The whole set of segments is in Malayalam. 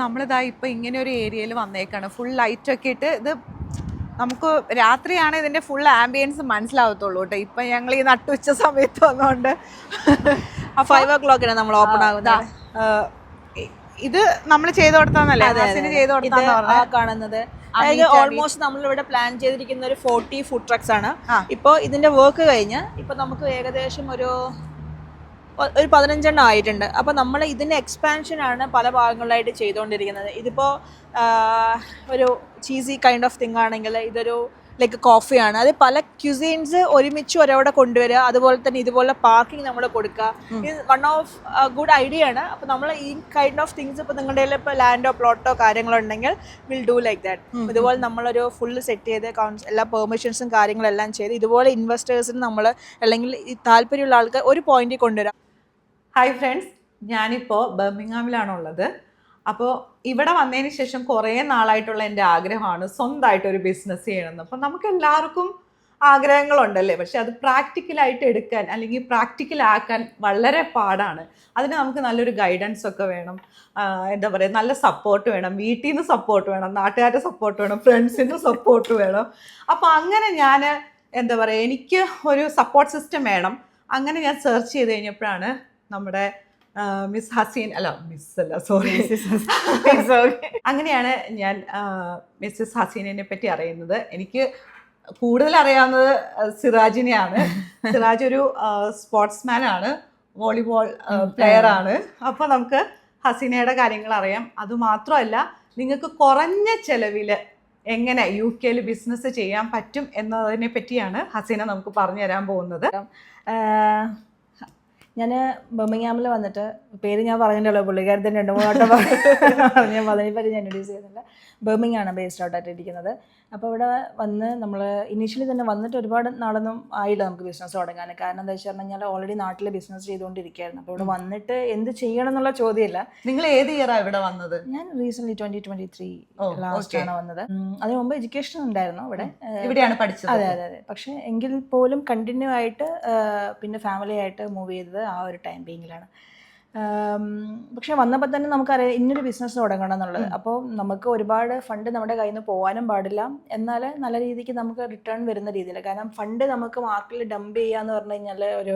നമ്മളിതാ ഇപ്പോൾ ഇങ്ങനെ ഒരു ഏരിയയിൽ വന്നേക്കാണ്. ഫുൾ ലൈറ്റൊക്കെ ഇട്ട് ഇത് നമുക്ക് രാത്രിയാണ് ഇതിൻ്റെ ഫുൾ ആംബിയൻസ് മനസ്സിലാവത്തുള്ളൂ കേട്ടോ. ഇപ്പം ഞങ്ങൾ ഈ നട്ടുച്ച സമയത്ത് വന്നുകൊണ്ട് 5 o'clock നമ്മൾ ഓപ്പൺ ആകുന്നത്. ഇത് നമ്മൾ ചെയ്ത് കൊടുത്താന്നല്ലേ ചെയ്ത് കൊടുത്താന്ന് പറഞ്ഞാൽ കാണുന്നത്. അതായത് ഓൾമോസ്റ്റ് നമ്മളിവിടെ പ്ലാൻ ചെയ്തിരിക്കുന്ന ഒരു 40 ഫുഡ് ട്രക്സ് ആണ്. ഇപ്പോൾ ഇതിന്റെ വർക്ക് കഴിഞ്ഞ് ഇപ്പൊ നമുക്ക് ഏകദേശം ഒരു 15 ആയിട്ടുണ്ട്. അപ്പോൾ നമ്മൾ ഇതിൻ്റെ എക്സ്പാൻഷനാണ് പല ഭാഗങ്ങളിലായിട്ട് ചെയ്തുകൊണ്ടിരിക്കുന്നത്. ഇതിപ്പോൾ ഒരു ചീസി കൈൻഡ് ഓഫ് തിങ് ആണെങ്കിൽ ഇതൊരു ലൈക്ക് കോഫിയാണ്. അത് പല ക്യുസീൻസ് ഒരുമിച്ച് ഒരവിടെ കൊണ്ടുവരിക, അതുപോലെ തന്നെ ഇതുപോലെ പാർക്കിംഗ് നമ്മൾ കൊടുക്കുക. ഇത് വൺ ഓഫ് ഗുഡ് ഐഡിയ ആണ്. അപ്പോൾ നമ്മൾ ഈ കൈൻഡ് ഓഫ് തിങ്സ് ഇപ്പോൾ നിങ്ങളുടെ കയ്യിൽ ഇപ്പോൾ ലാൻഡോ പ്ലോട്ടോ കാര്യങ്ങളോ ഉണ്ടെങ്കിൽ വിൽ ഡു ലൈക്ക് ദാറ്റ്. ഇതുപോലെ നമ്മളൊരു ഫുള്ള് സെറ്റ് ചെയ്ത് എല്ലാ പെർമിഷൻസും കാര്യങ്ങളെല്ലാം ചെയ്ത് ഇതുപോലെ ഇൻവെസ്റ്റേഴ്സിന് നമ്മൾ അല്ലെങ്കിൽ ഈ താല്പര്യമുള്ള ആൾക്ക് ഒരു പോയിന്റിൽ കൊണ്ടുവരാം. ഹായ് ഫ്രണ്ട്സ്, ഞാനിപ്പോൾ ബർമിംഗ്ഹാമിലാണുള്ളത്. അപ്പോൾ ഇവിടെ വന്നതിന് ശേഷം കുറേ നാളായിട്ടുള്ള എൻ്റെ ആഗ്രഹമാണ് സ്വന്തമായിട്ടൊരു ബിസിനസ് ചെയ്യണമെന്ന്. അപ്പം നമുക്ക് എല്ലാവർക്കും ആഗ്രഹങ്ങളുണ്ടല്ലേ, പക്ഷെ അത് പ്രാക്ടിക്കലായിട്ട് എടുക്കാൻ അല്ലെങ്കിൽ പ്രാക്ടിക്കലാക്കാൻ വളരെ പാടാണ്. അതിന് നമുക്ക് നല്ലൊരു ഗൈഡൻസ് ഒക്കെ വേണം, എന്താ പറയുക, നല്ല സപ്പോർട്ട് വേണം, വീട്ടിൽ നിന്ന് സപ്പോർട്ട് വേണം, നാട്ടുകാരുടെ സപ്പോർട്ട് വേണം, ഫ്രണ്ട്സിൻ്റെ സപ്പോർട്ട് വേണം. അപ്പോൾ അങ്ങനെ ഞാൻ എന്താ പറയുക, എനിക്ക് ഒരു സപ്പോർട്ട് സിസ്റ്റം വേണം. അങ്ങനെ ഞാൻ സെർച്ച് ചെയ്ത് കഴിഞ്ഞപ്പോഴാണ് നമ്മുടെ മിസ് ഹസീൻ അങ്ങനെയാണ് ഞാൻ മിസ്സസ് ഹസീനെ പറ്റി അറിയുന്നത്. എനിക്ക് കൂടുതൽ അറിയാവുന്നത് സിറാജിനെയാണ്. സിറാജ് ഒരു സ്പോർട്സ്മാൻ ആണ്, വോളിബോൾ പ്ലെയർ ആണ്. അപ്പോൾ നമുക്ക് ഹസീനയുടെ കാര്യങ്ങൾ അറിയാം. അതുമാത്രമല്ല, നിങ്ങൾക്ക് കുറഞ്ഞ ചെലവിൽ എങ്ങനെ UK ബിസിനസ് ചെയ്യാൻ പറ്റും എന്നതിനെ പറ്റിയാണ് ഹസീന നമുക്ക് പറഞ്ഞു തരാൻ പോകുന്നത്. ഞാൻ ബർമിംഗ്ഹാമിൽ വന്നിട്ട്, പേര് ഞാൻ പറഞ്ഞിട്ടുള്ളൂ, പുള്ളിക്കാരി തന്നെ 2-3 വട്ടം ഞാൻ അതിനെപ്പറ്റി ഞാൻ ഇൻട്രൊഡ്യൂസ് ചെയ്യുന്നില്ല. ബർമിംഗ്ഹാമാണ് ബേസ്ഡ് ഔട്ടായിട്ട് ഇരിക്കുന്നത്. അപ്പോൾ ഇവിടെ വന്ന് നമ്മൾ ഇനീഷ്യലി തന്നെ വന്നിട്ട് ഒരുപാട് നാളൊന്നും ആയില്ല നമുക്ക് ബിസിനസ് തുടങ്ങാൻ. കാരണം എന്താ വെച്ച് കഴിഞ്ഞാൽ ഓൾറെഡി നാട്ടിൽ ബിസിനസ് ചെയ്തുകൊണ്ടിരിക്കുകയായിരുന്നു. അപ്പോൾ ഇവിടെ വന്നിട്ട് എന്ത് ചെയ്യണം എന്നുള്ള ചോദ്യമല്ല. നിങ്ങൾ ഏത് ഇയറാണ് ഇവിടെ വന്നത്? ഞാൻ റീസെന്റ് 2023 ലാസ്റ്റാണ് വന്നത്. അതിന് മുമ്പ് എഡ്യൂക്കേഷൻ ഉണ്ടായിരുന്നു ഇവിടെയാണ് പഠിച്ചത്. അതെ അതെ അതെ. പക്ഷേ എങ്കിൽ പോലും കണ്ടിന്യൂ ആയിട്ട് പിന്നെ ഫാമിലി ആയിട്ട് മൂവ് ചെയ്തത് ആ ഒരു ടൈം ബീങ്ങിലാണ്. പക്ഷെ വന്നപ്പോൾ തന്നെ നമുക്കറിയാം ഇന്നൊരു ബിസിനസ് തുടങ്ങണം എന്നുള്ളത്. അപ്പോൾ നമുക്ക് ഒരുപാട് ഫണ്ട് നമ്മുടെ കയ്യിൽ നിന്ന് പോകാനും പാടില്ല, എന്നാൽ നല്ല രീതിക്ക് നമുക്ക് റിട്ടേൺ വരുന്ന രീതിയിൽ. കാരണം ഫണ്ട് നമുക്ക് മാർക്കറ്റിൽ ഡംപ് ചെയ്യുക എന്ന് പറഞ്ഞു കഴിഞ്ഞാൽ ഒരു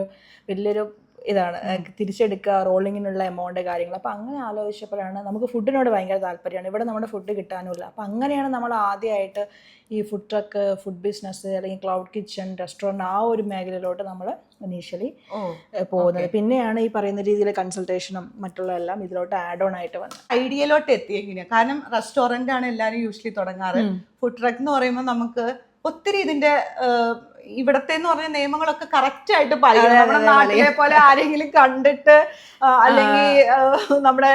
വലിയൊരു ഇതാണ്, തിരിച്ചെടുക്കുക, റോളിങ്ങിനുള്ള എമൗണ്ട് കാര്യങ്ങൾ. അപ്പോൾ അങ്ങനെ ആലോചിച്ചപ്പോഴാണ് നമുക്ക് ഫുഡിനോട് ഭയങ്കര താല്പര്യമാണ്. ഇവിടെ നമ്മുടെ ഫുഡ് കിട്ടാനുമില്ല. അപ്പോൾ അങ്ങനെയാണ് നമ്മൾ ആദ്യമായിട്ട് ഈ ഫുഡ് ട്രക്ക്, ഫുഡ് ബിസിനസ് അല്ലെങ്കിൽ ക്ലൗഡ് കിച്ചൺ, റെസ്റ്റോറൻറ്റ് ആ ഒരു മേഖലയിലോട്ട് നമ്മൾ ഇനീഷ്യലി പോകുന്നത്. പിന്നെയാണ് ഈ പറയുന്ന രീതിയിൽ കൺസൾട്ടേഷനും മറ്റുള്ള എല്ലാം ഇതിലോട്ട് ആഡ് ഓൺ ആയിട്ട് വന്നത്. ഐഡിയയിലോട്ട് എത്തി എങ്ങനെയാണ്? കാരണം റെസ്റ്റോറൻ്റ് ആണ് എല്ലാവരും യൂഷ്വലി തുടങ്ങാറ്. ഫുഡ് ട്രക്ക് എന്ന് പറയുമ്പോൾ നമുക്ക് ഒത്തിരി ഇതിന്റെ ഇവിടത്തെ എന്ന് പറഞ്ഞ നിയമങ്ങളൊക്കെ കറക്റ്റ് ആയിട്ട് പാലിക്കണം. നമ്മുടെ നാട്ടിലെ പോലെ ആരെങ്കിലും കണ്ടിട്ട് അല്ലെങ്കിൽ നമ്മുടെ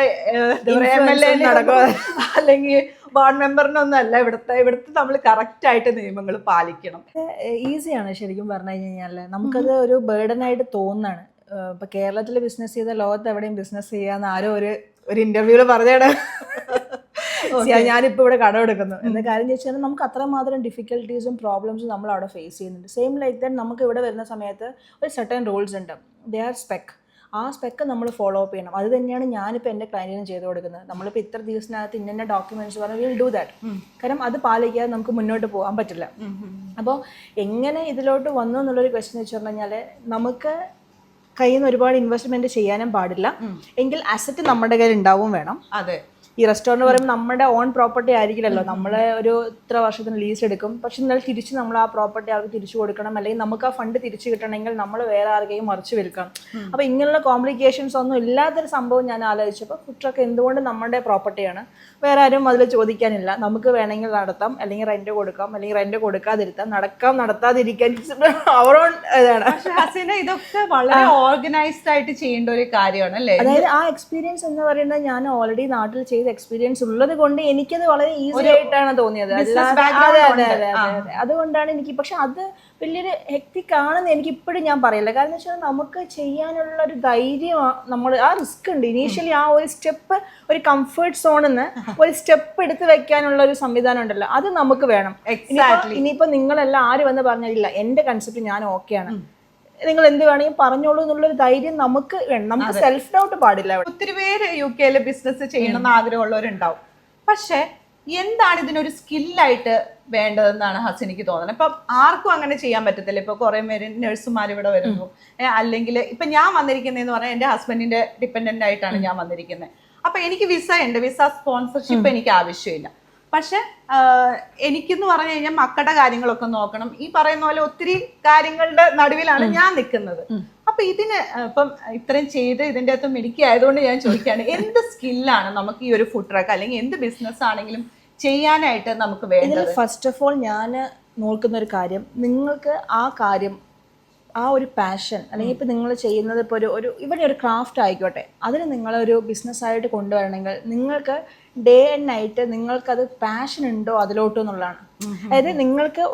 MLA അല്ലെങ്കിൽ വാർഡ് മെമ്പറിനൊന്നും അല്ല. ഇവിടുത്തെ നമ്മൾ കറക്റ്റ് ആയിട്ട് നിയമങ്ങൾ പാലിക്കണം. ഈസിയാണ് ശരിക്കും പറഞ്ഞു കഴിഞ്ഞാൽ. നമുക്കത് ഒരു ബേർഡനായിട്ട് തോന്നുന്നതാണ്. ഇപ്പൊ കേരളത്തിൽ ബിസിനസ് ചെയ്ത ലോകത്ത് എവിടെയും ബിസിനസ് ചെയ്യാന്ന് ആരോ ഒരു ഇന്റർവ്യൂല് പറഞ്ഞാണ്. ഞാനിപ്പോൾ ഇവിടെ കടമെടുക്കുന്നു എന്ന കാര്യം ചോദിച്ചാൽ നമുക്ക് അത്രമാത്രം ഡിഫിക്കൽട്ടീസും പ്രോബ്ലംസും നമ്മൾ അവിടെ ഫേസ് ചെയ്യുന്നുണ്ട്. സെയിം ലൈക്ക് ദാറ്റ് നമുക്ക് ഇവിടെ വരുന്ന സമയത്ത് ഒരു സർട്ടൻ റൂൾസ് ഉണ്ട്. They are spec. ആ സ്പെക്ക് നമ്മൾ ഫോളോ അപ്പ് ചെയ്യണം. അത് തന്നെയാണ് ഞാനിപ്പോൾ എൻ്റെ ക്ലയൻറ്റിനും ചെയ്ത് കൊടുക്കുന്നത്. നമ്മളിപ്പോൾ ഇത്ര ദിവസത്തിനകത്ത് ഇന്ന ഡോക്യുമെന്റ്സ് പറഞ്ഞാൽ വിൽ ഡു ദാറ്റ്. കാരണം അത് പാലിക്കാതെ നമുക്ക് മുന്നോട്ട് പോകാൻ പറ്റില്ല. അപ്പോൾ എങ്ങനെ ഇതിലോട്ട് വന്നു എന്നുള്ളൊരു ക്വസ്റ്റ്യൻ വെച്ച് പറഞ്ഞു കഴിഞ്ഞാൽ, നമുക്ക് കയ്യിൽ നിന്ന് ഒരുപാട് ഇൻവെസ്റ്റ്മെന്റ് ചെയ്യാനും പാടില്ല, എങ്കിൽ അസറ്റ് നമ്മുടെ കയ്യിൽ ഉണ്ടാവും വേണം. അതെ. ഈ റെസ്റ്റോറൻറ്റ് പറയുമ്പോൾ നമ്മുടെ ഓൺ പ്രോപ്പർട്ടി ആയിരിക്കില്ലല്ലോ. നമ്മൾ ഒരു ഇത്ര വർഷത്തിന് ലീസ് എടുക്കും, പക്ഷെ എന്നാൽ തിരിച്ച് നമ്മൾ ആ പ്രോപ്പർട്ടി അവർക്ക് തിരിച്ചു കൊടുക്കണം, അല്ലെങ്കിൽ നമുക്ക് ആ ഫണ്ട് തിരിച്ചു കിട്ടണമെങ്കിൽ നമ്മൾ വേറെ ആർക്കെയും മറിച്ച് വിൽക്കണം. അപ്പോൾ ഇങ്ങനെയുള്ള കോംപ്ലിക്കേഷൻസ് ഒന്നും ഇല്ലാത്തൊരു സംഭവം ഞാൻ ആലോചിച്ചപ്പോൾ ഫുഡ് ട്രക്ക് എന്തുകൊണ്ട് നമ്മുടെ പ്രോപ്പർട്ടിയാണ്, വേറെ ആരും അതിൽ ചോദിക്കാനില്ല, നമുക്ക് വേണമെങ്കിൽ നടത്താം, അല്ലെങ്കിൽ റെന്റ് കൊടുക്കാം, അല്ലെങ്കിൽ റെന്റ് കൊടുക്കാതിരുത്താം, നടത്താതിരിക്കാൻ അവരോൺ ഇതാണ്. പക്ഷെ ഹസീന, ഇതൊക്കെ വളരെ ഓർഗനൈസ്ഡ് ആയിട്ട് ചെയ്യേണ്ട ഒരു കാര്യമാണ് അല്ലേ? അതായത് ആ എക്സ്പീരിയൻസ് എന്ന് പറയുന്നത് ഞാൻ ഓൾറെഡി നാട്ടിൽ ചെയ്ത എക്സ്പീരിയൻസ് ഉള്ളത് കൊണ്ട് എനിക്കത് വളരെ ഈസി ആയിട്ടാണ് തോന്നിയത്. അതുകൊണ്ടാണ് എനിക്ക്. പക്ഷെ അത് വലിയൊരു ഹെക്റ്റിക് ആണെന്ന് എനിക്ക് ഇപ്പോഴും ഞാൻ പറയില്ല. കാരണം എന്ന് വെച്ചാൽ നമുക്ക് ചെയ്യാനുള്ള ഒരു ധൈര്യം, നമ്മൾ ആ റിസ്ക് ഉണ്ട് ഇനീഷ്യലി. ആ ഒരു സ്റ്റെപ്പ്, ഒരു കംഫർട്ട് സോണിൽ നിന്ന് ഒരു സ്റ്റെപ്പ് എടുത്ത് വെക്കാനുള്ള ഒരു സംവിധാനം ഉണ്ടല്ലോ, അത് നമുക്ക് വേണം. ഇനിയിപ്പോ നിങ്ങളെല്ലാം ആര് വന്ന് പറഞ്ഞില്ല എൻ്റെ കൺസെപ്റ്റ് ഞാൻ ഓക്കെയാണ്, നിങ്ങൾ എന്ത് വേണമെങ്കിൽ പറഞ്ഞോളൂ എന്നുള്ളൊരു ധൈര്യം നമുക്ക് വേണം. നമുക്ക് സെൽഫ് ഡൗട്ട് പാടില്ല. ഒത്തിരി പേര് UK ബിസിനസ് ചെയ്യണമെന്ന് ആഗ്രഹമുള്ളവരുണ്ടാവും. പക്ഷെ എന്താണ് ഇതിനൊരു സ്കില്ലായിട്ട് വേണ്ടതെന്നാണ് ഹസിനിക്ക് തോന്നുന്നത്. ഇപ്പം ആർക്കും അങ്ങനെ ചെയ്യാൻ പറ്റത്തില്ല. ഇപ്പൊ കുറെ പേര് നഴ്സുമാർ ഇവിടെ വരുന്നു, അല്ലെങ്കിൽ ഇപ്പൊ ഞാൻ വന്നിരിക്കുന്നതെന്ന് പറഞ്ഞാൽ എന്റെ ഹസ്ബൻഡിന്റെ ഡിപ്പെൻഡന്റ് ആയിട്ടാണ് ഞാൻ വന്നിരിക്കുന്നത്. അപ്പൊ എനിക്ക് വിസ ഉണ്ട്, വിസ സ്പോൺസർഷിപ്പ് എനിക്ക് ആവശ്യമില്ല. പക്ഷെ എനിക്കെന്ന് പറഞ്ഞു കഴിഞ്ഞാൽ മക്കളുടെ കാര്യങ്ങളൊക്കെ നോക്കണം. ഈ പറയുന്ന പോലെ ഒത്തിരി കാര്യങ്ങളുടെ നടുവിലാണ് ഞാൻ നിൽക്കുന്നത്. അപ്പൊ ഇതിന് ഇപ്പം ഇത്രയും ചെയ്ത് ഇതിന്റെ അകത്ത് മിടുക്കി ആയതുകൊണ്ട് ഞാൻ ചോദിക്കുകയാണ്, എന്ത് സ്കില്ലാണ് നമുക്ക് ഈ ഒരു ഫുഡ് ട്രക്ക് അല്ലെങ്കിൽ എന്ത് ബിസിനസ് ആണെങ്കിലും ചെയ്യാനായിട്ട് നമുക്ക് വേണ്ടത്? ഫസ്റ്റ് ഓഫ് ഓൾ ഞാൻ നോക്കുന്ന ഒരു കാര്യം, നിങ്ങൾക്ക് ആ കാര്യം, ആ ഒരു പാഷൻ, അല്ലെങ്കിൽ ഇപ്പം നിങ്ങൾ ചെയ്യുന്നത് ഇപ്പോൾ ഒരു ഇവിടെ ഒരു ക്രാഫ്റ്റ് ആയിക്കോട്ടെ, അതിന് നിങ്ങളൊരു ബിസിനസ്സായിട്ട് കൊണ്ടുവരണമെങ്കിൽ നിങ്ങൾക്ക് ഡേ ആൻഡ് നൈറ്റ് നിങ്ങൾക്കത് പാഷൻ ഉണ്ടോ അതിലോട്ട് എന്നുള്ളതാണ്. അതായത് നിങ്ങൾക്ക്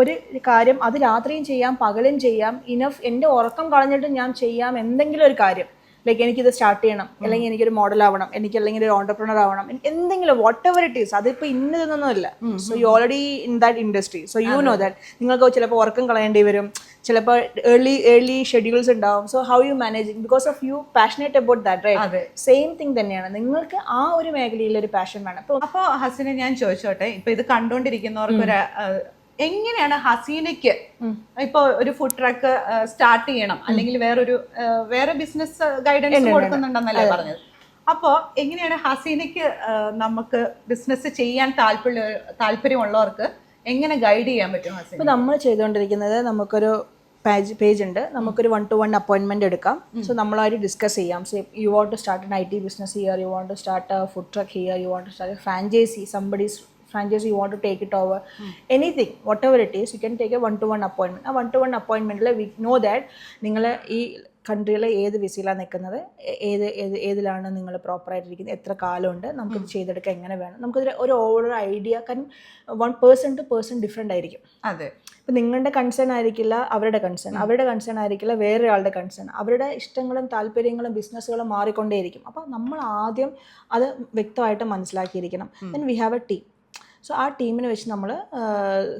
ഒരു കാര്യം അത് രാത്രിയും ചെയ്യാം, പകലും ചെയ്യാം, ഇനഫ് എൻ്റെ ഉറക്കം കളഞ്ഞിട്ട് ഞാൻ ചെയ്യാം എന്തെങ്കിലും ഒരു കാര്യം. ലൈക്ക് എനിക്കിത് സ്റ്റാർട്ട് ചെയ്യണം, അല്ലെങ്കിൽ എനിക്കൊരു മോഡൽ ആവണം, എനിക്ക് അല്ലെങ്കിൽ ഒരു ഓണ്ടർപ്രണർ ആവണം, എന്തെങ്കിലും വാട്ട് എവർ ഇറ്റ് ഈസ്. അതിപ്പോൾ ഇന്നതൊന്നുമില്ല. So you already in that industry, so you know that. നിങ്ങൾക്ക് ചിലപ്പോൾ ഉറക്കം കളയേണ്ടി വരും, ചിലപ്പോൾ ഏർലി ഷെഡ്യൂൾസ് ഉണ്ടാവും. So how you manage because of you passionate about that, right? Same thing തന്നെയാണ്. നിങ്ങൾക്ക് ആ ഒരു മേഖലയിൽ ഒരു പാഷൻ വേണം. അപ്പോൾ ഹസിനെ ഞാൻ ചോദിച്ചോട്ടെ, ഇപ്പൊ ഇത് കണ്ടുകൊണ്ടിരിക്കുന്നവർക്ക് ഒരു എങ്ങനെയാണ് ഹസീനയ്ക്ക് ഇപ്പൊ ഒരു ഫുഡ് ട്രക്ക് സ്റ്റാർട്ട് ചെയ്യണം, അല്ലെങ്കിൽ വേറെ ബിസിനസ് ഗൈഡൻസ് കൊടുക്കുന്നുണ്ടെന്നല്ലേ പറഞ്ഞത്? അപ്പോ എങ്ങനെയാണ് ഹസീനയ്ക്ക് നമുക്ക് ബിസിനസ് ചെയ്യാൻ താല്പര്യമുള്ളവർക്ക് എങ്ങനെ ഗൈഡ് ചെയ്യാൻ പറ്റും ഹസീന? ഇപ്പൊ നമ്മൾ ചെയ്തുകൊണ്ടിരിക്കുന്നത്, നമുക്കൊരു പേജ് ഉണ്ട്, നമുക്കൊരു 1-to-1 അപ്പോയിന്റ്മെന്റ് എടുക്കാം. സോ നമ്മളായിട്ട് ഡിസ്കസ് ചെയ്യാം. So you want to start an IT business here, you want to start a food truck here, you want to start a franchise, somebody's franchise, you want to take it over, anything, whatever it is, you can take a 1-to-1 appointment. ആ 1-to-1 അപ്പോയിൻമെൻറ്റിൽ വി നോ ദാറ്റ് നിങ്ങൾ ഈ കൺട്രിയിലെ ഏത് വിസയിലാണ് നിൽക്കുന്നത്, ഏതിലാണ് നിങ്ങൾ പ്രോപ്പറായിട്ടിരിക്കുന്നത്, എത്ര കാലമുണ്ട്, നമുക്കിത് ചെയ്തെടുക്കാൻ എങ്ങനെ വേണം, നമുക്കൊരു ഓവർ ഐഡിയ. കാരണം പേഴ്സൺ ടു പേഴ്സൺ ഡിഫറെൻ്റ് ആയിരിക്കും. അതെ. ഇപ്പം നിങ്ങളുടെ കൺസേൺ ആയിരിക്കില്ല അവരുടെ കൺസേൺ ആയിരിക്കില്ല വേറെ ആളുടെ കൺസേൺ. അവരുടെ ഇഷ്ടങ്ങളും താല്പര്യങ്ങളും ബിസിനസ്സുകളും മാറിക്കൊണ്ടേയിരിക്കും. അപ്പോൾ നമ്മൾ ആദ്യം അത് വ്യക്തമായിട്ട് മനസ്സിലാക്കിയിരിക്കണം. Then we have a team. So ആ ടീമിനെ വെച്ച് നമ്മൾ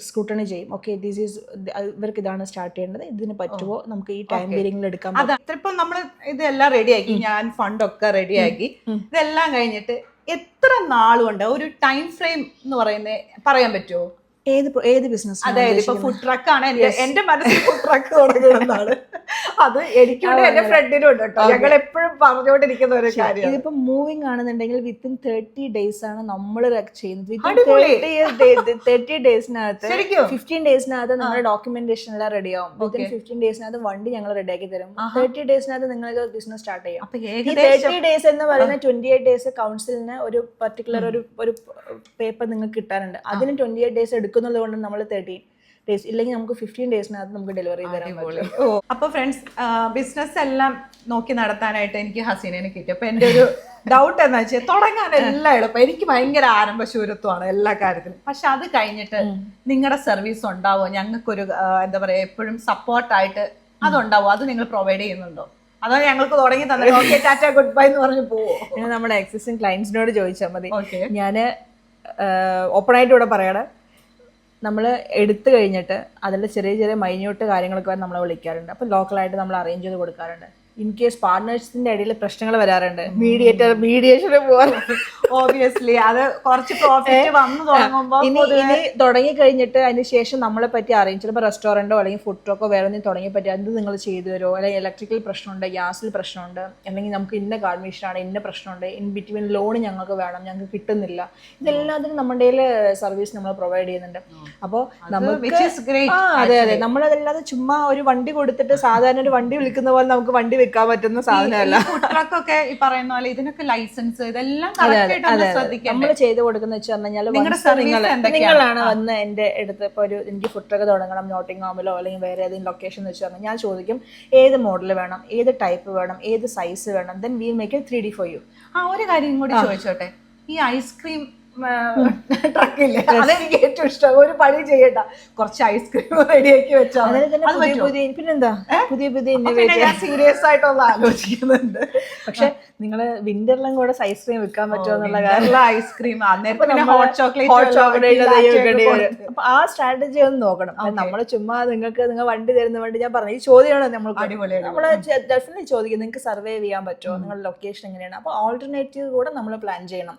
സ്ക്രൂട്ടണി ചെയ്യും. ഓക്കെ, ദിസ് ഈസ് ഇവർക്ക് ഇതാണ് സ്റ്റാർട്ട് ചെയ്യേണ്ടത്, ഇതിന് പറ്റുമോ, നമുക്ക് ഈ ടൈം പീരിയഡിൽ എടുക്കാം. ഇപ്പം നമ്മൾ ഇതെല്ലാം റെഡിയാക്കി, ഞാൻ ഫണ്ടൊക്കെ റെഡിയാക്കി, ഇതെല്ലാം കഴിഞ്ഞിട്ട് എത്ര നാളുകൊണ്ട് ഒരു ടൈം ഫ്രെയിം എന്ന് പറയുന്നത് പറയാൻ പറ്റുമോ? ഏത് ബിസിനസ്? അതായത് ഇപ്പൊ ഫുഡ് ട്രക്ക് ആണ് എന്റെ മനസ്സിൽ ഫുഡ് ട്രക്ക് തുടങ്ങുന്നതാണ്. അത് എനിക്കുണ്ട്, എന്റെ ഫ്രണ്ടിനും ഉണ്ട് കേട്ടോ. ഞങ്ങൾ എപ്പോഴും പറഞ്ഞുകൊണ്ടിരിക്കുന്ന ഒരു കാര്യം. ഇതിപ്പോ മൂവിംഗ് ആണെന്നുണ്ടെങ്കിൽ വിത്തിൻ 30 days ആണ് നമ്മൾ ചെയ്യുന്നത്. 30 daysനകത്ത് 15 daysനകത്ത് നമ്മുടെ ഡോക്യുമെന്റേഷൻ എല്ലാം റെഡി ആവും. വിത്തിൻ 15 daysനകത്ത് വണ്ടി ഞങ്ങൾ റെഡിയാക്കി തരും. 30 daysനകത്ത് നിങ്ങൾക്ക് ബിസിനസ് സ്റ്റാർട്ട് ചെയ്യാം. ഈ 30 days എന്ന് പറയുന്ന 28 days കൗൺസിലിന് ഒരു പർട്ടിക്കുലർ ഒരു പേപ്പർ നിങ്ങൾക്ക് കിട്ടാറുണ്ട്. അതിന് 28 days എടുക്കുന്നത് കൊണ്ട് നമ്മൾ 13 days, ഇല്ലെങ്കിൽ നമുക്ക് 15 daysനകത്ത് നമുക്ക് ഡെലിവറി തരാൻ പറ്റും. അപ്പോൾ ഫ്രണ്ട്സ്, ബിസിനസ് എല്ലാം നോക്കി നടത്താനായിട്ട് എനിക്ക് ഹസീനയെ കിട്ടി. അപ്പോൾ എൻ്റെ ഒരു ഡൗട്ട് എന്താ വെച്ചാൽ, തുടങ്ങാൻ എല്ലാം എളുപ്പം. എനിക്ക് ഭയങ്കര ആരംഭശൂരത്വമാണ് എല്ലാ കാര്യത്തിലും. പക്ഷെ അത് കഴിഞ്ഞിട്ട് നിങ്ങളുടെ സർവീസ് ഉണ്ടാവോ? ഞങ്ങൾക്കൊരു എന്താ പറയുക, എപ്പോഴും സപ്പോർട്ടായിട്ട് അതുണ്ടാവോ? അത് നിങ്ങൾ പ്രൊവൈഡ് ചെയ്യുന്നുണ്ടോ? അതോ ഞങ്ങൾക്ക് തുടങ്ങി തന്നെ ഓക്കെ ടാറ്റ ഗുഡ് ബൈ എന്ന് പറഞ്ഞ് പോവോ? നമ്മുടെ എക്സിസ്റ്റിംഗ് ക്ലയൻസിനോട് ചോദിച്ചാൽ മതി. ഞാൻ ഓപ്പണായിട്ട് ഇവിടെ പറയണേ, നമ്മൾ എടുത്തു കഴിഞ്ഞിട്ട് അതിൻ്റെ ചെറിയ മൈന്യൂട്ട് കാര്യങ്ങളൊക്കെ നമ്മളെ വിളിക്കാറുണ്ട്. അപ്പോൾ ലോക്കലായിട്ട് നമ്മൾ അറേഞ്ച് ചെയ്ത് കൊടുക്കാറുണ്ട്. ഇൻ കേസ് പാർട്ട്നേഴ്സിന്റെ ഇടയിൽ പ്രശ്നങ്ങൾ വരാറുണ്ട്, മീഡിയേഷന് പോകാൻ ഓബിയസ്ലി അത് കുറച്ച് പ്രോഫിറ്റ് വന്നു തുടങ്ങുമ്പോൾ ഇനി തുടങ്ങി കഴിഞ്ഞിട്ട് അതിന് ശേഷം നമ്മളെ പറ്റി അറിയും. ചിലപ്പോൾ റെസ്റ്റോറൻറ്റോ അല്ലെങ്കിൽ ഫുഡ് ട്രക്കോ വേറെ ഒന്നും തുടങ്ങി പറ്റി അത് നിങ്ങൾ ചെയ്തു തരുമോ, അല്ലെങ്കിൽ ഇലക്ട്രിക്കൽ പ്രശ്നമുണ്ട്, ഗ്യാസിൽ പ്രശ്നമുണ്ട്, അല്ലെങ്കിൽ നമുക്ക് ഇന്ന കാർമിഷനാണ്, ഇന്ന പ്രശ്നമുണ്ട്, ഇൻ ബിറ്റ്വീൻ ലോൺ ഞങ്ങൾക്ക് വേണം, ഞങ്ങൾക്ക് കിട്ടുന്നില്ല. ഇതെല്ലാത്തിനും നമ്മുടെ സർവീസ് നമ്മൾ പ്രൊവൈഡ് ചെയ്യുന്നുണ്ട്. അപ്പോൾ നമുക്ക് അതെ നമ്മളതല്ലാതെ ചുമ്മാ ഒരു വണ്ടി കൊടുത്തിട്ട് സാധാരണ ഒരു വണ്ടി വിളിക്കുന്ന പോലെ നമുക്ക് വണ്ടി വെക്കാൻ പറ്റുന്ന സാധനമല്ല. ഫുഡ് ട്രക്കൊക്കെ ഈ പറയുന്ന പോലെ ഇതിനൊക്കെ ലൈസൻസ് ഇതെല്ലാം നമ്മൾ ചെയ്ത് കൊടുക്കുന്ന വെച്ച് പറഞ്ഞാൽ നിങ്ങളാണ് വന്ന് എന്റെ അടുത്ത് ഇപ്പൊ എനിക്ക് ഫുഡ് ട്രക്ക് തുടങ്ങണം നോട്ടിംഗ്ഹാമിലോ അല്ലെങ്കിൽ വേറെ ഏതെങ്കിലും ലൊക്കേഷൻ എന്ന് വെച്ച് പറഞ്ഞാൽ ഞാൻ ചോദിക്കും ഏത് മോഡൽ വേണം, ഏത് ടൈപ്പ് വേണം, ഏത് സൈസ് വേണം, then we make it 3D for you. ഒരു കാര്യം കൂടി ചോദിച്ചോട്ടെ, ഈ ഐസ്ക്രീം ട്രക്കില്ലേ, അതെനിക്ക് ഏറ്റവും ഇഷ്ടം. ഒരു പണി ചെയ്യണ്ട, കുറച്ച് ഐസ്ക്രീം റെഡിയാക്കി വെച്ചാൽ പിന്നെന്താ പുതിയ സീരിയസ് ആയിട്ടൊന്ന് ആലോചിക്കുന്നുണ്ട്. പക്ഷെ നിങ്ങള് വിന്ററിലും കൂടെ ഐസ്ക്രീം വിൽക്കാൻ പറ്റുമോ എന്നുള്ള കാര്യം, ഐസ്ക്രീം ഹോട്ട് ചോക്ലേറ്റ്. അപ്പൊ ആ സ്ട്രാറ്റജി ഒന്ന് നോക്കണം. നമ്മള് ചുമ്മാ നിങ്ങൾ വണ്ടി തരുന്ന വേണ്ടി ഞാൻ പറഞ്ഞു, ഈ ചോദ്യമാണ് നമ്മൾ നമ്മള് ഡെഫിനറ്റ്ലി ചോദിക്കും, നിങ്ങൾക്ക് സർവൈവ് ചെയ്യാൻ പറ്റുമോ, നിങ്ങളുടെ ലൊക്കേഷൻ എങ്ങനെയാണ്. അപ്പൊ ഓൾട്ടർനേറ്റീവ് കൂടെ നമ്മൾ പ്ലാൻ ചെയ്യണം.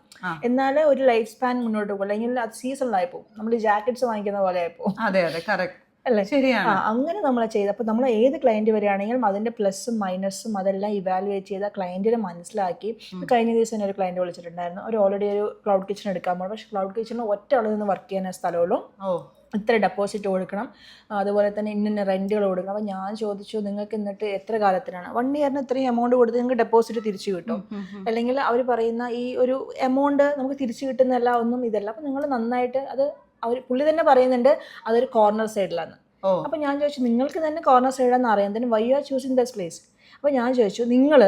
എന്നാലേ ഒരു ലൈഫ് സ്പാൻ മുന്നോട്ട് പോകും. അല്ലെങ്കിൽ അത് സീസണലായി പോകും. നമ്മൾ ജാക്കറ്റ്സ് വാങ്ങിക്കുന്ന പോലെ ആയി പോകും. അതെ അതെ, കറക്റ്റ് അല്ലേ? ശരിയാണ്. അങ്ങനെ നമ്മൾ ചെയ്ത്, അപ്പോൾ നമ്മൾ ഏത് ക്ലയൻറ്റ് വരികയാണെങ്കിലും അതിൻ്റെ പ്ലസും മൈനസും അതെല്ലാം ഇവാലുവേറ്റ് ചെയ്ത ക്ലയൻറ്റിനെ മനസ്സിലാക്കി. കഴിഞ്ഞ ദിവസം ഒരു ക്ലയൻറ്റ് വിളിച്ചിട്ടുണ്ടായിരുന്നു. ഒരു ഓൾറെഡി ഒരു ക്ലൗഡ് കിച്ചൺ എടുക്കാൻ പോകും. പക്ഷേ ക്ലൗഡ് കിച്ചണിൽ ഒറ്റ ആളിൽ നിന്ന് വർക്ക് ചെയ്യുന്ന സ്ഥലമുള്ളൂ. ഇത്ര ഡെപ്പോസിറ്റ് കൊടുക്കണം, അതുപോലെ തന്നെ ഇന്ന റെൻറ്റുകൾ കൊടുക്കണം. അപ്പോൾ ഞാൻ ചോദിച്ചു, നിങ്ങൾക്ക് എന്നിട്ട് എത്ര കാലത്തിനാണ്? 1 ഇയറിന് ഇത്രയും എമൗണ്ട് കൊടുത്ത് നിങ്ങൾക്ക് ഡെപ്പോസിറ്റ് തിരിച്ചു കിട്ടും, അല്ലെങ്കിൽ അവർ പറയുന്ന ഈ ഒരു എമൗണ്ട് നമുക്ക് തിരിച്ചു കിട്ടുന്നതല്ല ഒന്നും ഇതല്ല. അപ്പോൾ നിങ്ങൾ നന്നായിട്ട് അത് പുള്ളി തന്നെ പറയുന്നുണ്ട് അതൊരു കോർണർ സൈഡിലാണ്. അപ്പോൾ ഞാൻ ചോദിച്ചു, നിങ്ങൾക്ക് തന്നെ കോർണർ സൈഡാണെന്ന് അറിയാം, then why you are choosing this place? അപ്പോൾ ഞാൻ ചോദിച്ചു, നിങ്ങൾ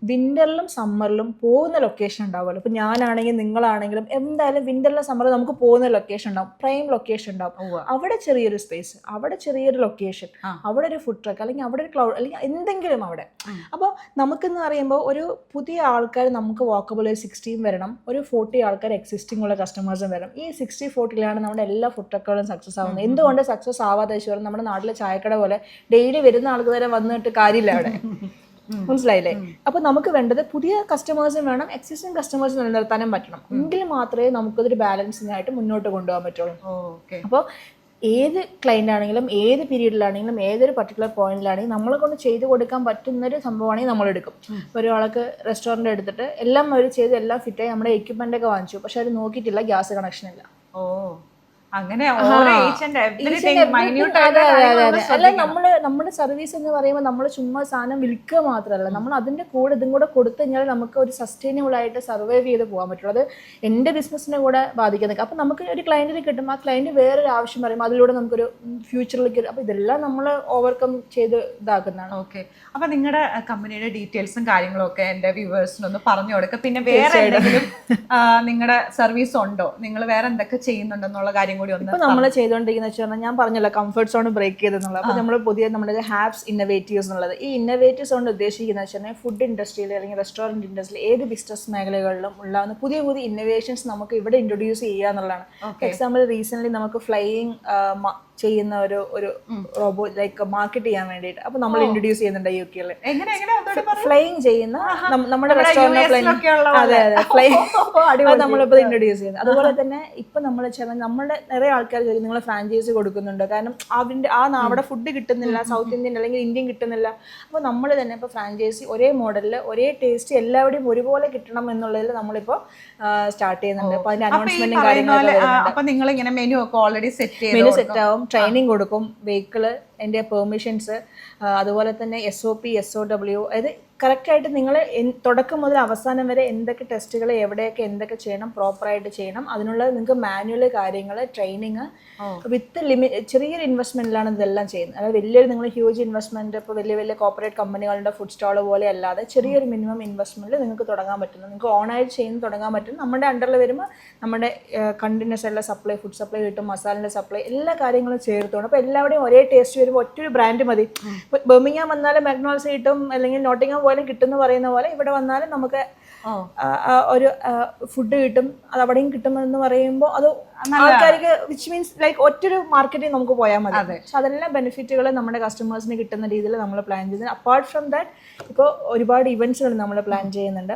വിന്ററിലും സമ്മറിലും പോകുന്ന ലൊക്കേഷൻ ഉണ്ടാവുമല്ലോ. ഇപ്പോൾ ഞാനാണെങ്കിലും നിങ്ങളാണെങ്കിലും എന്തായാലും വിന്ററിലും സമ്മറിലും നമുക്ക് പോകുന്ന ലൊക്കേഷൻ ഉണ്ടാവും, പ്രൈം ലൊക്കേഷൻ ഉണ്ടാവും. അവിടെ ചെറിയൊരു സ്പേസ്, അവിടെ ചെറിയൊരു ലൊക്കേഷൻ, അവിടെ ഒരു ഫുഡ് ട്രക്ക്, അല്ലെങ്കിൽ അവിടെ ഒരു ക്ലൗഡ്, അല്ലെങ്കിൽ എന്തെങ്കിലും അവിടെ. അപ്പോൾ നമുക്കെന്ന് പറയുമ്പോൾ ഒരു പുതിയ ആൾക്കാർ നമുക്ക് വാക്കബിൾ ഒരു 16 വരണം, ഒരു 40 ആൾക്കാർ എക്സിസ്റ്റിംഗ് ഉള്ള കസ്റ്റമേഴ്സും വരണം. ഈ 60-40 നമ്മുടെ എല്ലാ ഫുഡ് ട്രക്കുകളും സക്സസ് ആവുന്നത്. എന്തുകൊണ്ട് സക്സസ് ആവാതെ ചോദിച്ചാൽ നമ്മുടെ നാട്ടിലെ ചായക്കട പോലെ ഡെയിലി വരുന്ന ആൾക്ക് വരെ വന്നിട്ട് കാര്യമില്ല അവിടെ. മനസ്സിലായില്ലേ? അപ്പൊ നമുക്ക് വേണ്ടത് പുതിയ കസ്റ്റമേഴ്സും വേണം, എക്സിസ്റ്റിംഗ് കസ്റ്റമേഴ്സ് നിലനിർത്താനും പറ്റണം. എങ്കിൽ മാത്രമേ നമുക്കതൊരു ബാലൻസിംഗ് ആയിട്ട് മുന്നോട്ട് കൊണ്ടുപോകാൻ പറ്റുള്ളൂ. അപ്പോൾ ഏത് ക്ലയന്റ് ആണെങ്കിലും ഏത് പീരീഡിലാണെങ്കിലും ഏതൊരു പർട്ടിക്കുലർ പോയിന്റിലാണെങ്കിലും നമ്മളെ കൊണ്ട് ചെയ്ത് കൊടുക്കാൻ പറ്റുന്നൊരു സംഭവമാണെങ്കിൽ നമ്മൾ എടുക്കും. ഒരാൾക്ക് റെസ്റ്റോറൻറ്റ് എടുത്തിട്ട് എല്ലാം അവർ ചെയ്ത് എല്ലാം ഫിറ്റായി നമ്മുടെ എക്യുപ്മെന്റ് ഒക്കെ വാങ്ങിച്ചു, പക്ഷെ അവർ നോക്കിയിട്ടില്ല, ഗ്യാസ് കണക്ഷൻ ഇല്ല. അങ്ങനെ അല്ല, നമ്മുടെ സർവീസ് എന്ന് പറയുമ്പോൾ നമ്മൾ ചുമ്മാ സാധനം വിൽക്കുക മാത്രമല്ല, നമ്മൾ അതിന്റെ കൂടെ ഇതും കൂടെ കൊടുത്തു കഴിഞ്ഞാൽ നമുക്ക് ഒരു സസ്റ്റൈനബിൾ ആയിട്ട് സർവൈവ് ചെയ്ത് പോകാൻ പറ്റുള്ളൂ. അത് എൻ്റെ ബിസിനസ്സിനെ കൂടെ ബാധിക്കുന്നത്. അപ്പം നമുക്ക് ഒരു ക്ലയന്റിന് കിട്ടും, ആ ക്ലയന്റ് വേറൊരു ആവശ്യം പറയുമ്പോൾ അതിലൂടെ നമുക്കൊരു ഫ്യൂച്ചറിലേക്ക്, അപ്പം ഇതെല്ലാം നമ്മൾ ഓവർകം ചെയ്ത് ഇതാക്കുന്നതാണ്. ഓക്കെ, അപ്പൊ നിങ്ങളുടെ കമ്പനിയുടെ ഡീറ്റെയിൽസും കാര്യങ്ങളും ഒക്കെ എൻ്റെ വ്യൂവേഴ്സിനൊന്ന് പറഞ്ഞു കൊടുക്കുക. പിന്നെ വേറെ എന്തെങ്കിലും നിങ്ങളുടെ സർവീസ് ഉണ്ടോ, നിങ്ങൾ വേറെ എന്തൊക്കെ ചെയ്യുന്നുണ്ടെന്നുള്ള കാര്യം കൂടി ഒന്ന്. ഇപ്പൊ നമ്മൾ ചെയ്തുകൊണ്ടിരിക്കുന്ന വെച്ചാൽ ഞാൻ പറഞ്ഞല്ലോ കംഫർട്ട് സോൺ ബ്രേക്ക് ചെയ്തെന്നുള്ളത്. അപ്പോൾ നമ്മൾ പുതിയ നമ്മുടെ ഹാബ്സ് ഇന്നോവേറ്റീവ്സ് എന്നുള്ളത്, ഈ ഇന്നോവേറ്റീവ്സ് കൊണ്ട് ഉദ്ദേശിക്കുന്നത് വെച്ചാൽ ഫുഡ് ഇൻഡസ്ട്രിയിൽ അല്ലെങ്കിൽ റെസ്റ്റോറൻറ്റ് ഇൻഡസ്ട്രിയിൽ ഏത് ബിസിനസ് മേഖലകളിലും ഉള്ള പുതിയ പുതിയ ഇന്നോവേഷൻസ് നമുക്ക് ഇവിടെ ഇൻട്രൊഡ്യൂസ് ചെയ്യുക എന്നുള്ളതാണ്. എക്സാമ്പിൾ റീസെന്റ് നമുക്ക് ഫ്ലൈയിങ് ചെയ്യുന്ന ഒരു റോബോ ലൈക്ക് മാർക്കറ്റ് ചെയ്യാൻ വേണ്ടിയിട്ട് അപ്പൊ നമ്മൾ ഇൻട്രൊഡ്യൂസ് ചെയ്യുന്നുണ്ട് യുകെയിൽ. ഫ്ലൈയിങ് ചെയ്യുന്ന നമ്മുടെ റെസ്റ്റോറൻറ്റ്, അതെ അതെ, ഫ്ലൈ നമ്മളിപ്പോ ഇൻട്രൊഡ്യൂസ് ചെയ്യുന്നത്. അതുപോലെ തന്നെ ഇപ്പൊ നമ്മൾ നമ്മുടെ നിറയെ ആൾക്കാർ ചോദിക്കും നിങ്ങൾ ഫ്രാഞ്ചൈസി കൊടുക്കുന്നുണ്ട്, കാരണം അതിന്റെ അവിടെ ഫുഡ് കിട്ടുന്നില്ല, സൗത്ത് ഇന്ത്യൻ അല്ലെങ്കിൽ ഇന്ത്യൻ കിട്ടുന്നില്ല. അപ്പൊ നമ്മൾ തന്നെ ഇപ്പൊ ഫ്രാഞ്ചൈസി ഒരേ മോഡലിൽ ഒരേ ടേസ്റ്റ് എല്ലാവരുടെയും ഒരുപോലെ കിട്ടണം എന്നുള്ളതിൽ നമ്മളിപ്പോ സ്റ്റാർട്ട് ചെയ്യുന്നുണ്ട്. അപ്പൊ അതിന്റെ അനൗൺസ്മെന്റും കാര്യങ്ങളൊക്കെ മെനു സെറ്റ് ആവും, ട്രെയിനിങ് കൊടുക്കും, വെഹിക്കിള്, എൻ്റെ പെർമിഷൻസ്, അതുപോലെ തന്നെ SOP SOW, അതായത് കറക്റ്റായിട്ട് നിങ്ങൾ തുടക്കം മുതൽ അവസാനം വരെ എന്തൊക്കെ ടെസ്റ്റുകൾ എവിടെയൊക്കെ എന്തൊക്കെ ചെയ്യണം പ്രോപ്പറായിട്ട് ചെയ്യണം. അതിനുള്ള നിങ്ങൾക്ക് മാനുവൽ കാര്യങ്ങൾ, ട്രെയിനിങ് വിത്ത് ചെറിയൊരു ഇൻവെസ്റ്റ്മെൻറ്റിലാണ് ഇതെല്ലാം ചെയ്യുന്നത്. അതായത് വലിയൊരു നിങ്ങൾ ഹ്യൂജ് ഇൻവെസ്റ്റ്മെൻറ്റ് ഇപ്പോൾ വലിയ വലിയ കോർപ്പറേറ്റ് കമ്പനികളുടെ ഫുഡ് സ്റ്റാൾ പോലെ അല്ലാതെ ചെറിയൊരു മിനിമം ഇൻവെസ്റ്റ്മെൻറ്റിൽ നിങ്ങൾക്ക് തുടങ്ങാൻ പറ്റുന്നു, നിങ്ങൾക്ക് ഓണായിട്ട് ചെയ്യുന്ന തുടങ്ങാൻ പറ്റും. നമ്മുടെ അണ്ടറിൽ വരുമ്പോൾ നമ്മുടെ കണ്ടിന്യൂസ് ആയിട്ടുള്ള സപ്ലൈ, ഫുഡ് സപ്ലൈ കിട്ടും, മസാലിൻ്റെ സപ്ലൈ, എല്ലാ കാര്യങ്ങളും ചേർത്തുകൊണ്ട്. അപ്പോൾ എല്ലാവരുടെയും ഒരേ ടേസ്റ്റ് വരുമ്പോൾ ഒറ്റൊരു ബ്രാൻഡ് മതി. ഇപ്പോൾ ബർമിംഗ്ഹാം വന്നാലും മാക്ഡൊണാൾഡ്സ് കിട്ടും, അല്ലെങ്കിൽ നോട്ടിംഗ്ഹാം പോലെ കിട്ടുമെന്ന് പറയുന്ന പോലെ ഇവിടെ വന്നാലും നമുക്ക് ഒരു ഫുഡ് കിട്ടും, അത് അവിടെയും കിട്ടുമെന്ന് പറയുമ്പോൾ അത് ആൾക്കാർക്ക് വിച്ച് മീൻസ് ലൈക്ക് ഒറ്റൊരു മാർക്കറ്റിൽ നമുക്ക് പോയാൽ മതി. പക്ഷെ അതെല്ലാം ബെനിഫിറ്റുകൾ നമ്മുടെ കസ്റ്റമേഴ്സിന് കിട്ടുന്ന രീതിയിൽ നമ്മൾ പ്ലാൻ ചെയ്യുന്നത്. അപ്പാർട്ട് ഫ്രം ദാറ്റ് ഇപ്പോൾ ഒരുപാട് ഇവന്റ്സുകൾ നമ്മൾ പ്ലാൻ ചെയ്യുന്നുണ്ട്.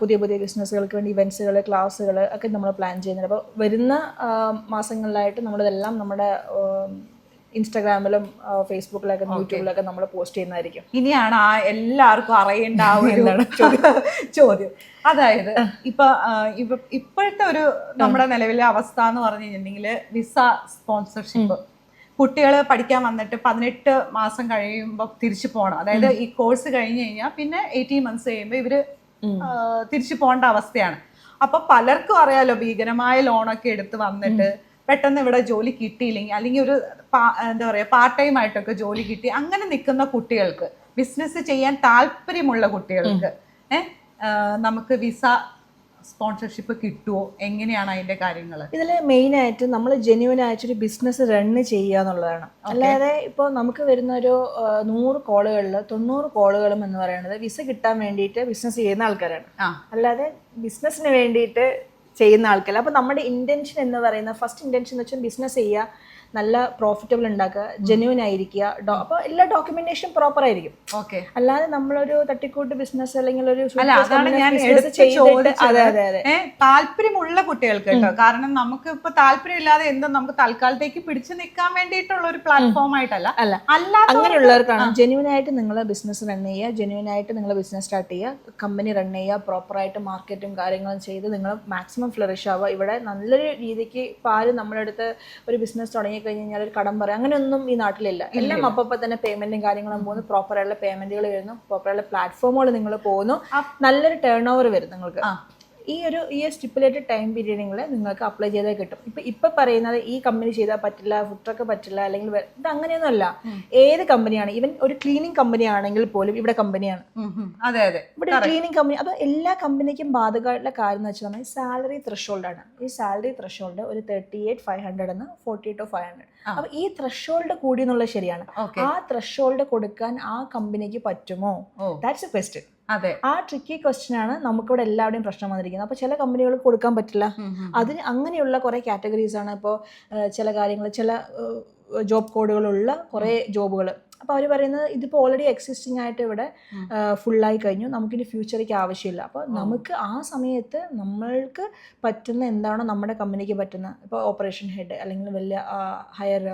പുതിയ പുതിയ ബിസിനസ്സുകൾക്ക് വേണ്ടി ഇവന്റ്സുകൾ, ക്ലാസ്സുകൾ ഒക്കെ നമ്മൾ പ്ലാൻ ചെയ്യുന്നുണ്ട്. അപ്പോൾ വരുന്ന മാസങ്ങളിലായിട്ട് നമ്മളിതെല്ലാം നമ്മുടെ ഇൻസ്റ്റാഗ്രാമിലും ഫേസ്ബുക്കിലൊക്കെ യൂട്യൂബിലൊക്കെ നമ്മൾ പോസ്റ്റ് ചെയ്യുന്നതായിരിക്കും. ഇനിയാണ് ആ എല്ലാവർക്കും അറിയേണ്ട ആ ഒരു ചോദ്യം. അതായത് ഇപ്പോഴത്തെ ഒരു നമ്മുടെ നിലവിലെ അവസ്ഥ എന്ന് പറഞ്ഞു കഴിഞ്ഞിട്ടുണ്ടെങ്കിൽ വിസ സ്പോൺസർഷിപ്പ്, കുട്ടികൾ പഠിക്കാൻ വന്നിട്ട് 18 മാസം കഴിയുമ്പോൾ തിരിച്ചു പോകണം. അതായത് ഈ കോഴ്സ് കഴിഞ്ഞ് കഴിഞ്ഞാൽ പിന്നെ 18 months കഴിയുമ്പോൾ ഇവര് തിരിച്ചു പോകേണ്ട അവസ്ഥയാണ്. അപ്പൊ പലർക്കും അറിയാലോ, ഭീകരമായ ലോണൊക്കെ എടുത്ത് വന്നിട്ട് പെട്ടെന്ന് ഇവിടെ ജോലി കിട്ടിയില്ലെങ്കിൽ, അല്ലെങ്കിൽ ഒരു എന്താ പറയുക പാർട്ട് ടൈം ആയിട്ടൊക്കെ ജോലി കിട്ടി അങ്ങനെ നിൽക്കുന്ന കുട്ടികൾക്ക്, ബിസിനസ് ചെയ്യാൻ താല്പര്യമുള്ള കുട്ടികൾക്ക് നമുക്ക് വിസ സ്പോൺസർഷിപ്പ് കിട്ടുമോ, എങ്ങനെയാണ് അതിന്റെ കാര്യങ്ങൾ? ഇതിൽ മെയിനായിട്ട് നമ്മൾ ജെന്യൂൻ ആയിട്ടൊരു ബിസിനസ് റണ്ണ് ചെയ്യുക എന്നുള്ളതാണ്. അല്ലാതെ ഇപ്പോൾ നമുക്ക് വരുന്ന ഒരു 100 കോളുകളിൽ 90 കോളുകളും എന്ന് പറയുന്നത് വിസ കിട്ടാൻ വേണ്ടിയിട്ട് ബിസിനസ് ചെയ്യുന്ന ആൾക്കാരാണ്, അല്ലാതെ ബിസിനസ്സിന് വേണ്ടിയിട്ട് ചെയ്യുന്ന ആൾക്കാർ. അപ്പോൾ നമ്മുടെ ഇൻറ്റൻഷൻ എന്ന് പറയുന്ന ഫസ്റ്റ് ഇൻറ്റൻഷൻ എന്ന് വെച്ചാൽ ബിസിനസ് ചെയ്യുക, നല്ല പ്രോഫിറ്റബിൾ ഉണ്ടാക്കുക, ജെന്യൂൻ ആയിരിക്കുക, അപ്പോൾ എല്ലാ ഡോക്യുമെന്റേഷൻ പ്രോപ്പർ ആയിരിക്കും. അല്ലാതെ നമ്മളൊരു തട്ടിക്കൂട്ട് ബിസിനസ് അല്ലെങ്കിൽ ഒരു താല്പര്യമുള്ള കുട്ടികൾക്ക് കേട്ടോ, കാരണം നമുക്ക് ഇപ്പൊ താല്പര്യമില്ലാതെ എന്തോ നമുക്ക് തൽക്കാലത്തേക്ക് പിടിച്ചു നിൽക്കാൻ വേണ്ടിയിട്ടുള്ള ഒരു പ്ലാറ്റ്ഫോം ആയിട്ടല്ല, അല്ല അങ്ങനെയുള്ളവർക്കാണ് ജെന്യൂൻ ആയിട്ട് നിങ്ങൾ ബിസിനസ് റൺ ചെയ്യുക, ജെന്യൂൻ ആയിട്ട് നിങ്ങൾ ബിസിനസ് സ്റ്റാർട്ട് ചെയ്യുക, കമ്പനി റൺ ചെയ്യുക, പ്രോപ്പറായിട്ട് മാർക്കറ്റും കാര്യങ്ങളും ചെയ്ത് നിങ്ങൾ മാക്സിമം ഫ്ലറിഷ് ആവുക. ഇവിടെ നല്ലൊരു രീതിക്ക് ഇപ്പോൾ ആരും നമ്മുടെ അടുത്ത് ഒരു ബിസിനസ് തുടങ്ങി കഴിഞ്ഞാൽ ഒരു കടം പറയാം അങ്ങനെയൊന്നും ഈ നാട്ടിലില്ല. എല്ലാം അപ്പം തന്നെ പേയ്മെന്റും കാര്യങ്ങളും പോകുന്നു, പ്രോപ്പറായിട്ടുള്ള പേയ്മെന്റുകൾ വരുന്നു, പ്രോപ്പറായിട്ടുള്ള പ്ലാറ്റ്ഫോമുകൾ നിങ്ങൾ പോകുന്നു, നല്ലൊരു ടേൺ ഓവർ വരും നിങ്ങൾക്ക്. ഈ സ്റ്റിപ്പുലേറ്റഡ് ടൈം പീരീഡിൽ നിങ്ങൾക്ക് അപ്ലൈ ചെയ്താൽ കിട്ടും. ഇപ്പൊ പറയുന്നത് ഈ കമ്പനി ചെയ്താൽ പറ്റില്ല, ഫുഡ് ട്രക്ക് പറ്റില്ല, അല്ലെങ്കിൽ ഇത് അങ്ങനെയൊന്നുമല്ല. ഏത് കമ്പനിയാണ്, ഈവൻ ഒരു ക്ലീനിങ് കമ്പനി ആണെങ്കിൽ പോലും ഇവിടെ കമ്പനിയാണ്. ഇവിടെ ക്ലീനിങ് കമ്പനി. അപ്പൊ എല്ലാ കമ്പനിക്കും ബാധകമായിട്ടുള്ള കാര്യം എന്ന് വെച്ചാൽ സാലറി ത്രഷോൾഡ് ആണ്. ഈ സാലറി ത്രഷോൾഡ് ഒരു 38,500 എന്ന് 42,500. അപ്പൊ ഈ ത്രഷോൾഡ് കൂടി എന്നുള്ളത് ശരിയാണ്. ആ ത്രഷോൾഡ് കൊടുക്കാൻ ആ കമ്പനിക്ക് പറ്റുമോ? That's A question. ആ ട്രിക്കി ക്വസ്റ്റ്യൻ ആണ് നമുക്കിവിടെ എല്ലാവരുടെയും പ്രശ്നം വന്നിരിക്കുന്നത്. അപ്പോൾ ചില കമ്പനികൾക്ക് കൊടുക്കാൻ പറ്റില്ല. അതിന് അങ്ങനെയുള്ള കുറേ കാറ്റഗറീസ് ആണ്. ഇപ്പോൾ ചില കാര്യങ്ങൾ, ചില ജോബ് കോഡുകളുള്ള കുറേ ജോബുകൾ. അപ്പോൾ അവർ പറയുന്നത് ഇതിപ്പോൾ ഓൾറെഡി എക്സിസ്റ്റിംഗ് ആയിട്ട് ഇവിടെ ഫുള്ളായി കഴിഞ്ഞു, നമുക്കിനി ഫ്യൂച്ചറിലേക്ക് ആവശ്യമില്ല. അപ്പോൾ നമുക്ക് ആ സമയത്ത് നമ്മൾക്ക് പറ്റുന്ന എന്താണോ നമ്മുടെ കമ്പനിക്ക് പറ്റുന്ന, ഇപ്പോൾ ഓപ്പറേഷൻ ഹെഡ് അല്ലെങ്കിൽ വലിയ ഹയർ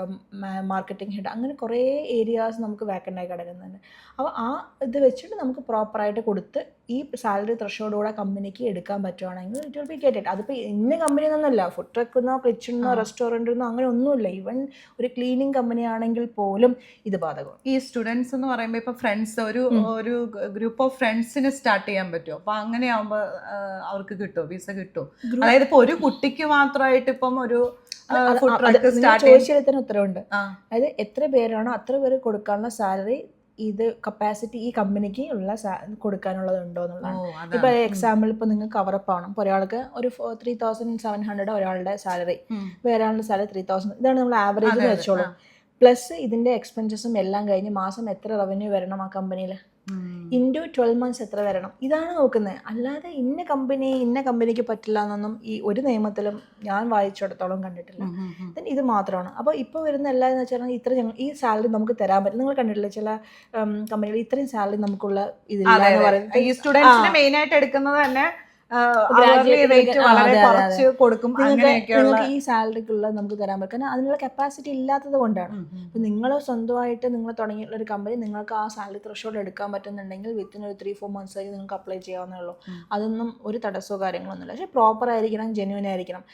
മാർക്കറ്റിംഗ് ഹെഡ്, അങ്ങനെ കുറേ ഏരിയാസ് നമുക്ക് വേക്കൻ്റായി കിടക്കുന്നുണ്ട്. അപ്പോൾ ആ ഇത് വെച്ചിട്ട് നമുക്ക് പ്രോപ്പറായിട്ട് കൊടുത്ത് ഈ സാലറി ത്രഷോൾഡോടെ കമ്പനിക്ക് എടുക്കാൻ പറ്റുവാണെങ്കിൽ it will be get it. അതിപ്പോൾ ഇന്ന കമ്പനി എന്നൊന്നുമല്ല, ഫുഡ് ട്രക്കെന്നോ കിച്ചണെന്നോ റെസ്റ്റോറൻറ്റെന്നോ അങ്ങനെ ഒന്നുമില്ല. ഈവൻ ഒരു ക്ലീനിങ് കമ്പനി ആണെങ്കിൽ പോലും ഇത് ബാധകം. ഈ സ്റ്റുഡൻസ് എന്ന് പറയുമ്പോൾ ഇപ്പൊ ഫ്രണ്ട്സ്, ഒരു ഗ്രൂപ്പ് ഓഫ് ഫ്രണ്ട്സിന് സ്റ്റാർട്ട് ചെയ്യാൻ പറ്റുമോ? അപ്പൊ അങ്ങനെ ആവുമ്പോ അവർക്ക് കിട്ടുമോ, വിസ കിട്ടുമോ? അതായത് ഇപ്പൊ ഒരു കുട്ടിക്ക് മാത്രമായിട്ട് ഇപ്പം ഒരു ചോദിച്ചെടുത്തതിന് ഉത്തരവുണ്ട്. അതായത് എത്ര പേരാണോ അത്ര പേര് കൊടുക്കാനുള്ള സാലറി ഇത് കപ്പാസിറ്റി ഈ കമ്പനിക്ക് ഉള്ള കൊടുക്കാനുള്ളതുണ്ടോ എന്നുള്ളതാണ്. ഇപ്പൊ എക്സാമ്പിൾ ഇപ്പൊ നിങ്ങൾക്ക് കവറപ്പ് ആവണം. ഇപ്പൊ ഒരാൾക്ക് ഒരു 3,700 ഒരാളുടെ സാലറി, വേറെ ആളുടെ സാലറി 3,000. ഇതാണ് നമ്മൾ ആവറേജ് വെച്ചോളൂ. പ്ലസ് ഇതിന്റെ എക്സ്പെൻസസും എല്ലാം കഴിഞ്ഞ് മാസം എത്ര റവന്യൂ വരണം ആ കമ്പനിയിൽ, ഇൻറ്റു 12 months എത്ര വരണം, ഇതാണ് നോക്കുന്നത്. അല്ലാതെ ഇന്ന കമ്പനിക്ക് പറ്റില്ല എന്നൊന്നും ഈ ഒരു നിയമത്തിലും ഞാൻ വായിച്ചിടത്തോളം കണ്ടിട്ടില്ല. ഇത് മാത്രമാണ്. അപ്പോൾ ഇപ്പോൾ വരുന്ന എല്ലാവരും വെച്ചാൽ ഇത്ര ഈ സാലറി നമുക്ക് തരാൻ പറ്റും. നിങ്ങൾ കണ്ടിട്ടില്ല ചില കമ്പനികൾ ഇത്രയും സാലറി നമുക്കുള്ള ഇതില്ല എന്ന് പറയുന്നത്. ഈ സ്റ്റുഡൻസിന് മെയിൻ ആയിട്ട് എടുക്കുന്നത് തന്നെ നിങ്ങൾക്ക് ഈ സാലറിക്കുള്ള നമുക്ക് തരാൻ പറ്റും. കാരണം അതിനുള്ള കപ്പാസിറ്റി ഇല്ലാത്തത് കൊണ്ടാണ്. അപ്പം നിങ്ങൾ സ്വന്തമായിട്ട് നിങ്ങൾ തുടങ്ങിയിട്ടുള്ള ഒരു കമ്പനി നിങ്ങൾക്ക് ആ സാലറി ത്രഷോൾഡ് എടുക്കാൻ പറ്റുന്നുണ്ടെങ്കിൽ വിത്തിൻ ഒരു 3-4 months ആയി നിങ്ങൾക്ക് അപ്ലൈ ചെയ്യാവുന്നേ ഉള്ളൂ. അതൊന്നും ഒരു തടസ്സമോ കാര്യങ്ങളൊന്നുമില്ല. പക്ഷേ പ്രോപ്പർ ആയിരിക്കണം, ജെന്യൂൻ ആയിരിക്കണം.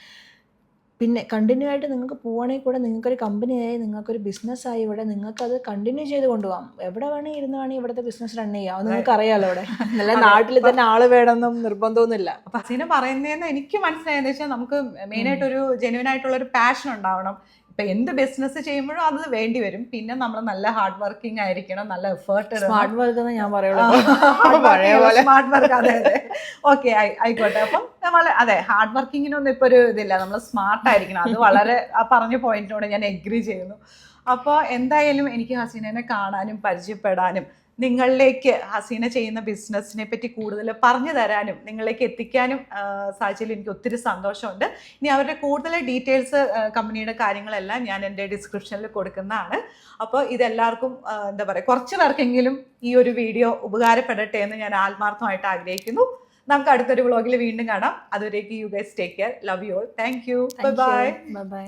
പിന്നെ കണ്ടിന്യൂ ആയിട്ട് നിങ്ങൾക്ക് പോവുകയാണെങ്കിൽ കൂടെ നിങ്ങൾക്കൊരു കമ്പനിയായി, നിങ്ങൾക്കൊരു ബിസിനസ്സായി ഇവിടെ നിങ്ങൾക്കത് കണ്ടിന്യൂ ചെയ്ത് കൊണ്ടുപോകാം. എവിടെ വേണമെങ്കിൽ ഇരുന്ന് വേണമെങ്കിൽ ഇവിടുത്തെ ബിസിനസ് റൺ ചെയ്യാം. അത് നിങ്ങൾക്ക് അറിയാമല്ലോ. ഇവിടെ നല്ല നാട്ടിൽ തന്നെ ആള് വേണമെന്നും നിർബന്ധമൊന്നുമില്ല. അപ്പം ഹസീന പറയുന്നതെന്ന് എനിക്ക് മനസ്സിലായെന്ന് വെച്ചാൽ നമുക്ക് മെയിനായിട്ടൊരു ജെന്യൂൻ ആയിട്ടുള്ള ഒരു പാഷൻ ഉണ്ടാവണം. ഇപ്പൊ എന്ത് ബിസിനസ് ചെയ്യുമ്പോഴും അത് വേണ്ടി വരും. പിന്നെ നമ്മൾ നല്ല ഹാർഡ് വർക്കിംഗ് ആയിരിക്കണം, നല്ല എഫേർട്ട്. സ്മാർട്ട് വർക്ക് എന്ന് ഞാൻ പറയുള്ളൂ. Smart work. അതെ ഓക്കെ ആയിക്കോട്ടെ. അപ്പം നമ്മൾ ഹാർഡ് വർക്കിങ്ങിനൊന്നും ഇപ്പൊ ഒരു ഇതില്ല, നമ്മൾ സ്മാർട്ട് ആയിരിക്കണം. അത് വളരെ ആ പറഞ്ഞ പോയിന്റിനോട് ഞാൻ എഗ്രി ചെയ്യുന്നു. അപ്പോൾ എന്തായാലും എനിക്ക് ഹസീനനെ കാണാനും പരിചയപ്പെടാനും നിങ്ങളിലേക്ക് ഹസീന ചെയ്യുന്ന ബിസിനസ്സിനെ പറ്റി കൂടുതൽ പറഞ്ഞു തരാനും നിങ്ങളിലേക്ക് എത്തിക്കാനും സാധിച്ചതിൽ എനിക്ക് ഒത്തിരി സന്തോഷമുണ്ട്. ഇനി അവരുടെ കൂടുതൽ ഡീറ്റെയിൽസ്, കമ്പനിയുടെ കാര്യങ്ങളെല്ലാം ഞാൻ എൻ്റെ ഡിസ്ക്രിപ്ഷനിൽ കൊടുക്കുന്നതാണ്. അപ്പോൾ ഇതെല്ലാവർക്കും എന്താ പറയുക, കുറച്ച് പേർക്കെങ്കിലും ഈ ഒരു വീഡിയോ ഉപകാരപ്പെടട്ടെ എന്ന് ഞാൻ ആത്മാർത്ഥമായിട്ട് ആഗ്രഹിക്കുന്നു. നമുക്ക് അടുത്തൊരു വ്ളോഗിൽ വീണ്ടും കാണാം. അതുവരേക്ക് you guys take care. Love you all. Thank you. Bye by.